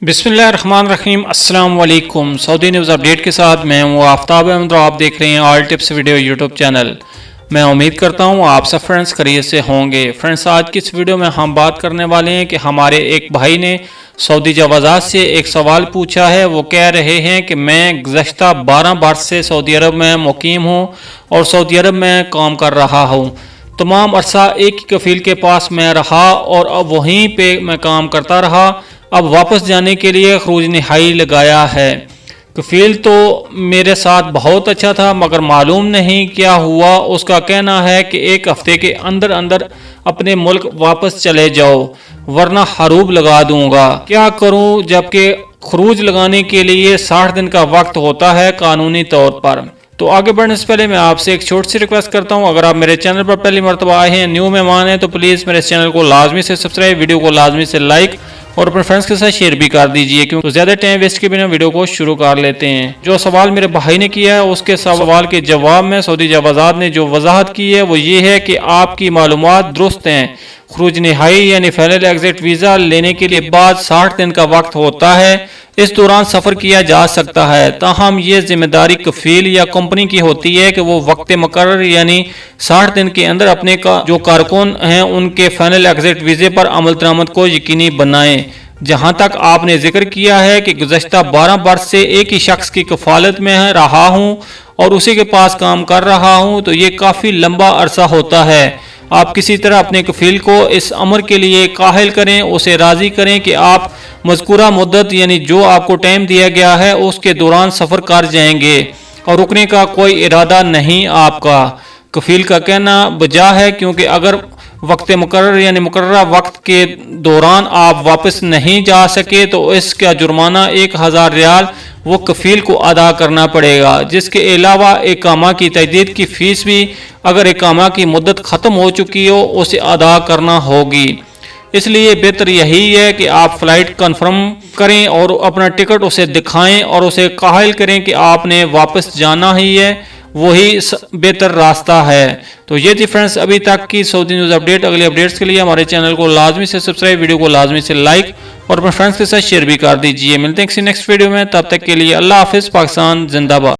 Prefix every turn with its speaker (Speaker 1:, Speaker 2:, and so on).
Speaker 1: बिस्मिल्लाहिर्रहमानिर्रहीम अस्सलाम वालेकुम। सऊदी न्यूज़ अपडेट के साथ मैं हूँ आफ्ताब अहमद और आप देख रहे हैं all tips video YouTube channel. मैं उम्मीद करता हूँ आप सब फ्रेंड्स खैरियत से होंगे। फ्रेंड्स, आज की इस वीडियो में हम बात करने वाले हैं कि हमारे एक भाई ने सऊदी जवाज़ात से एक सवाल पूछा है। वो कह रहे हैं कि मैं गुज़श्ता 12 बरस से सऊदी अरब में मुकीम हूँ और सऊदी अरब में काम कर रहा हूँ। तमाम अरसा एक ही कफ़ील के पास मैं रहा और अब वहीं पे मैं काम करता रहा। अब वापस जाने के लिए खरूज नहाई लगाया है। कफ़ील तो मेरे साथ बहुत अच्छा था मगर मालूम नहीं क्या हुआ। उसका कहना है कि एक हफ्ते के अंदर अंदर अपने मुल्क वापस चले जाओ वरना हरूब लगा दूंगा। क्या करूं जबकि खरूज लगाने के लिए 60 दिन का वक्त होता है कानूनी तौर पर। तो आगे बढ़ने से पहले मैं आपसे एक छोटी सी रिक्वेस्ट करता हूं, अगर आप मेरे चैनल पर पहली मरतबा आए हैं, न्यू मेहमान हैं, तो प्लीज़ मेरे चैनल को लाजमी से सब्सक्राइब, वीडियो को लाजमी से लाइक और अपने फ्रेंड्स के साथ शेयर भी कर दीजिए। क्योंकि तो ज़्यादा टाइम वेस्ट के बिना वीडियो को शुरू कर लेते हैं। जो सवाल मेरे भाई ने किया है उसके सवाल के जवाब में सऊदी जवाज़ात ने जो वजाहत की है वो ये है कि आपकी मालूमात दुरुस्त हैं। खरूज नहाई यानी फाइनल एग्जिट वीज़ा लेने के लिए बाद 60 दिन का वक्त होता है। इस दौरान सफ़र किया जा सकता है। ताहम ये जिम्मेदारी कफ़ील या कंपनी की होती है कि वो वक्त मुकर्रर यानी 60 दिन के अंदर अपने जो कारकुन हैं उनके फाइनल एग्जिट वीज़े पर अमल दरामद को यकीनी बनाएं। जहां तक आपने जिक्र किया है कि गुज़श्ता 12 बरस से एक ही शख्स की कफ़ालत में रहा हूं और उसी के पास काम कर रहा हूं, तो ये काफ़ी लंबा अरसा होता है। आप किसी तरह अपने कफ़ील को इस अमर के लिए काहिल करें, उसे राज़ी करें कि आप मज़कूरा मुद्दत यानी जो आपको टाइम दिया गया है उसके दौरान सफ़र कर जाएंगे और रुकने का कोई इरादा नहीं आपका। कफ़ील का कहना बजा है क्योंकि अगर वक्त मुकर्रर यानी मुकर्ररा वक्त के दौरान आप वापस नहीं जा सके तो इसका जुर्माना 1000 रियाल वो कफ़ील को अदा करना पड़ेगा। जिसके अलावा इकामा की तजदीद की फ़ीस भी अगर इकामा की मुद्दत ख़त्म हो चुकी हो उसे अदा करना होगी। इसलिए बेहतर यही है कि आप फ़्लाइट कन्फर्म करें और अपना टिकट उसे दिखाएं और उसे काहिल करें कि आपने वापस जाना ही है। वही बेहतर रास्ता है। तो ये थी फ्रेंड्स अभी तक की सऊदी न्यूज़ अपडेट। अगले अपडेट्स के लिए हमारे चैनल को लाजमी से सब्सक्राइब, वीडियो को लाजमी से लाइक और अपने फ्रेंड्स के साथ शेयर भी कर दीजिए। मिलते हैं किसी नेक्स्ट वीडियो में, तब तक के लिए अल्लाह हाफिज़। पाकिस्तान जिंदाबाद।